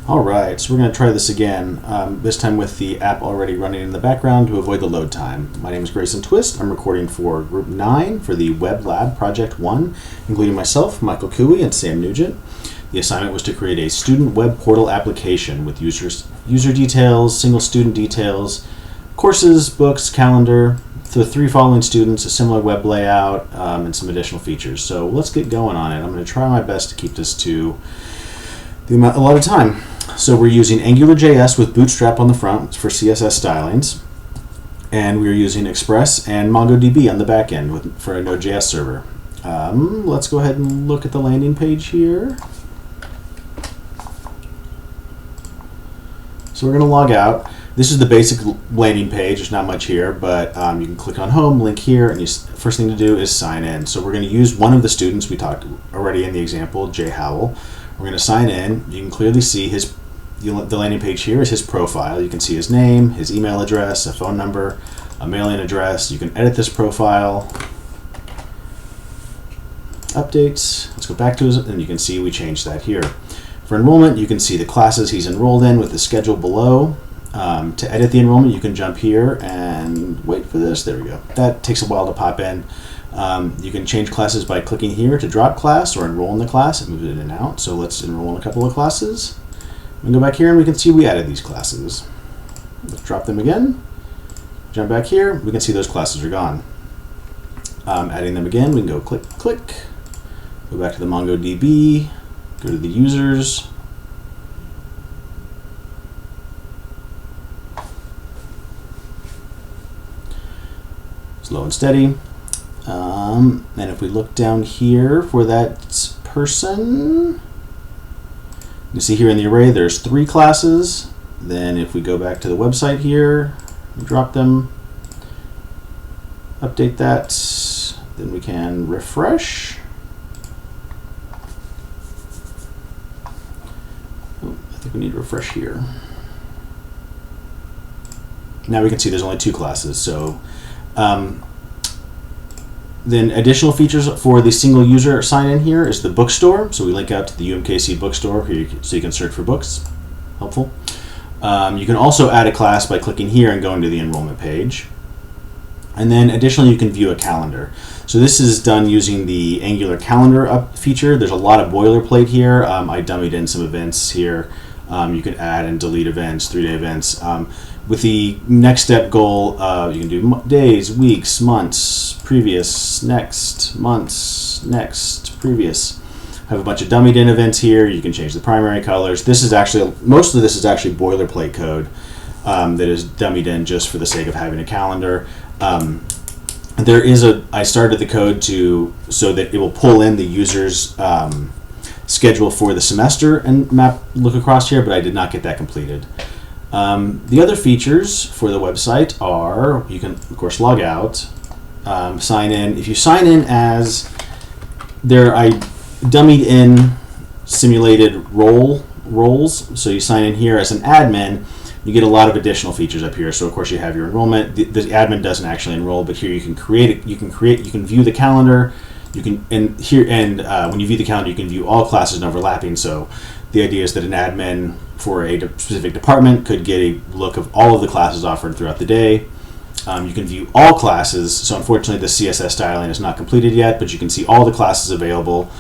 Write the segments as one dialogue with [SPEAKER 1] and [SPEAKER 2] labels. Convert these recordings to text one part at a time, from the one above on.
[SPEAKER 1] Alright, so we're going to try this again, this time with the app already running in the background to avoid the load time. My name is Greyson Twist. I'm recording for Group 9 for the Web Lab Project 1, including myself, Michael Couey, and Sam Nugent. The assignment was to create a student web portal application with user details, single student details, courses, books, calendar, for the 3 following students, a similar web layout, and some additional features. So let's get going on it. I'm going to try my best to keep this to a lot of time. So we're using AngularJS with Bootstrap on the front for CSS stylings, and we're using Express and MongoDB on the back end for a Node.js server. Let's go ahead and look at the landing page here. So we're going to log out. This is the basic landing page. There's not much here, but you can click on Home, link here, and first thing to do is sign in. So we're going to use one of the students we talked already in the example, Jay Howell. We're going to sign in. You can clearly see the landing page here is his profile. You can see his name, his email address, a phone number, a mailing address. You can edit this profile. Updates. Let's go back to his, and you can see we changed that here. For enrollment, you can see the classes he's enrolled in with the schedule below. To edit the enrollment, you can jump here and wait for this. There we go. That takes a while to pop in. You can change classes by clicking here to drop class or enroll in the class and move it in and out. So let's enroll in a couple of classes. We can go back here and we can see we added these classes. Let's drop them again. Jump back here. We can see those classes are gone. Adding them again, we can go click, click. Go back to the MongoDB. Go to the users. Slow and steady. And if we look down here for that person, you see here in the array there's 3 classes. Then if we go back to the website here, drop them, update that, then we can refresh. Oh, I think we need to refresh here. Now we can see there's only 2 classes. So then additional features for the single user sign-in here is the bookstore. So we link out to the UMKC bookstore here so you can search for books. Helpful. You can also add a class by clicking here and going to the enrollment page. And then additionally, you can view a calendar. So this is done using the Angular Calendar feature. There's a lot of boilerplate here. I dummied in some events here. You can add and delete events, 3-day events. With the next step goal, you can do days, weeks, months, previous, next, months, next, previous. I have a bunch of dummied in events here. You can change the primary colors. This is actually, most of this is actually boilerplate code that is dummied in just for the sake of having a calendar. There is I started the code so that it will pull in the user's schedule for the semester and look across here, but I did not get that completed. The other features for the website are, you can of course log out, sign in. If you sign in as, I dummied in simulated roles, so you sign in here as an admin, you get a lot of additional features up here. So of course you have your enrollment. The admin doesn't actually enroll, but here you can you can view the calendar. You can, when you view the calendar, you can view all classes and overlapping. So the idea is that an admin for a specific department could get a look of all of the classes offered throughout the day. You can view all classes. So unfortunately, the CSS styling is not completed yet, but you can see all the classes available.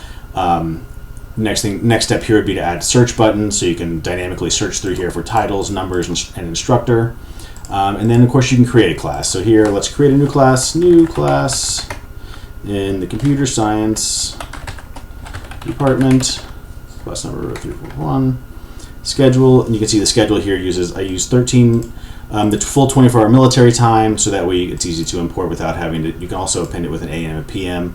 [SPEAKER 1] Next step here would be to add search buttons, so you can dynamically search through here for titles, numbers, and instructor. And then of course you can create a class. So here, let's create a new class in the computer science department, class number 341, schedule, and you can see the schedule here I use 13, the full 24-hour military time, so that way it's easy to import without having to, you can also append it with an AM and PM.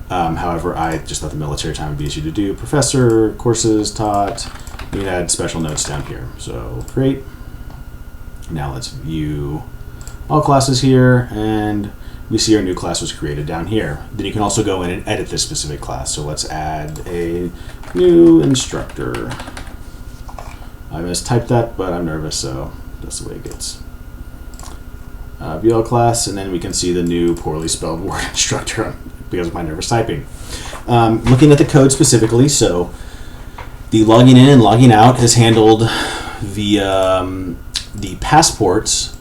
[SPEAKER 1] However, I just thought the military time would be easy to do. Professor, courses taught, you can add special notes down here. So create. Now let's view all classes here, and we see our new class was created down here. Then you can also go in and edit this specific class. So let's add a new instructor. I mistyped that, but I'm nervous, so that's the way it gets. View all class, and then we can see the new poorly spelled word instructor because of my nervous typing. Looking at the code specifically, so The logging in and logging out is handled via the passports.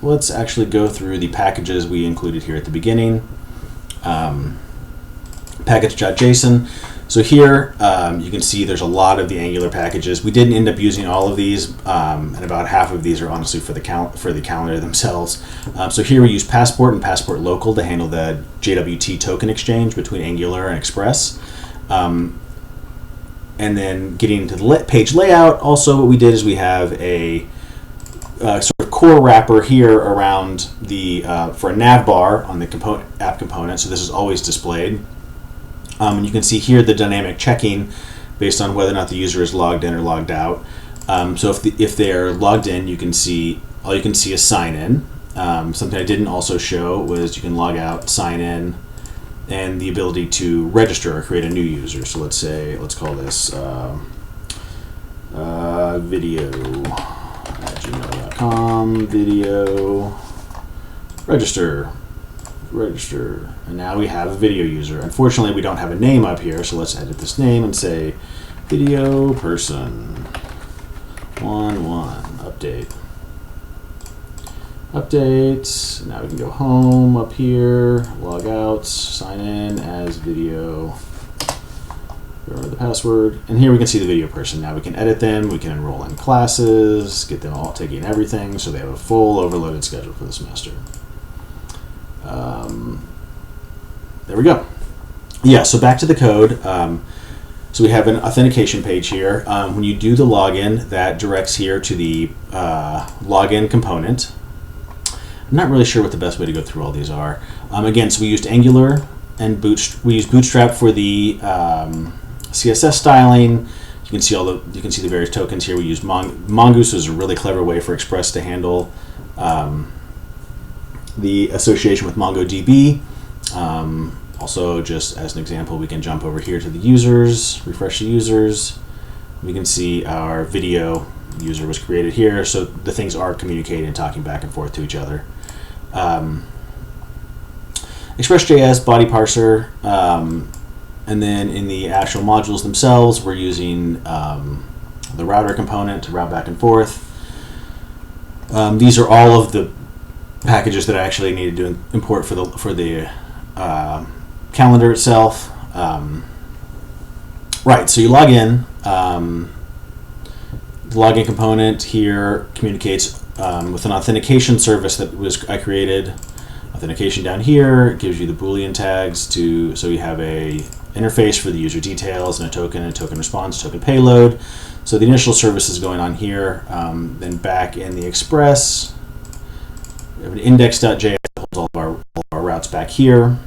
[SPEAKER 1] Let's actually go through the packages we included here at the beginning. Package.json. So here you can see there's a lot of the Angular packages. We didn't end up using all of these, and about half of these are honestly for the calendar themselves. So here we use Passport and Passport Local to handle the JWT token exchange between Angular and Express. And then getting into the page layout, also what we did is we have a sort of core wrapper here around the for a nav bar on the app component. So this is always displayed. And you can see here the dynamic checking based on whether or not the user is logged in or logged out. So if they're logged in, all you can see is sign in. Something I didn't also show was you can log out, sign in, and the ability to register or create a new user. So let's call this video@gmail.com, video, register, and now we have a video user. Unfortunately, we don't have a name up here, so let's edit this name and say video person 11 update. Now we can go home up here, log out, sign in as video, remember the password, and here we can see the video person. Now we can edit them, we can enroll in classes, get them all taking everything, so they have a full overloaded schedule for the semester. There we go. Yeah, so back to the code. So we have an authentication page here. When you do the login, that directs here to the login component. I'm not really sure what the best way to go through all these are. Again, so we used Angular and we used Bootstrap for the CSS styling. You can see the various tokens here. We used Mongoose is a really clever way for Express to handle the association with MongoDB. Also, just as an example, we can jump over here to the users, refresh the users. We can see our video user was created here, so the things are communicating and talking back and forth to each other. Express.js body parser, and then in the actual modules themselves, we're using the router component to route back and forth. These are all of the packages that I actually needed to import for the calendar itself. Right, so you log in. The login component here communicates with an authentication service that I created. Authentication down here gives you the Boolean tags so you have a interface for the user details and a token response, token payload. So the initial service is going on here. Then back in the Express, we have an index.js that holds all of our routes back here.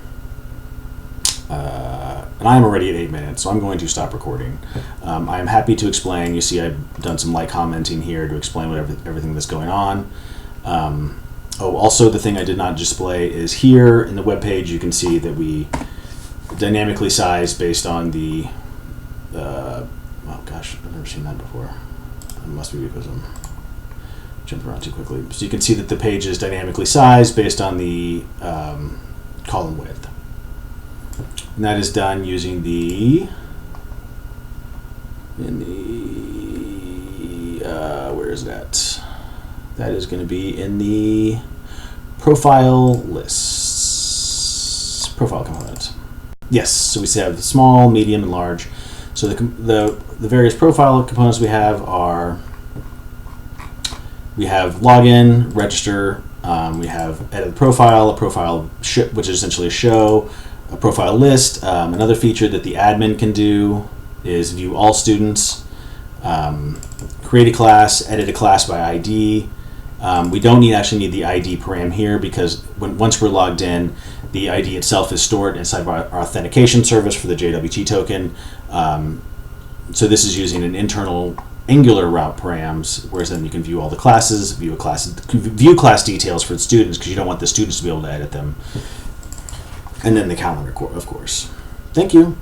[SPEAKER 1] And I'm already at 8 minutes, so I'm going to stop recording. I am happy to explain. You see I've done some light commenting here to explain everything that's going on. Also the thing I did not display is here in the web page you can see that we dynamically size based on the oh gosh, I've never seen that before. It must be because I'm jumping around too quickly. So you can see that the page is dynamically sized based on the column width. And that is done using where is that? That is going to be in the profile component. Yes, so we have small, medium, and large. So the various profile components we have are, we have login, register, we have edit the profile, a profile which is essentially a show, a profile list. Another feature that the admin can do is view all students, create a class, edit a class by ID. We don't actually need the ID param here because once we're logged in, the ID itself is stored inside of our authentication service for the JWT token. So this is using an internal Angular route params, whereas then you can view all the classes, view class details for the students because you don't want the students to be able to edit them. And then the calendar, of course. Thank you.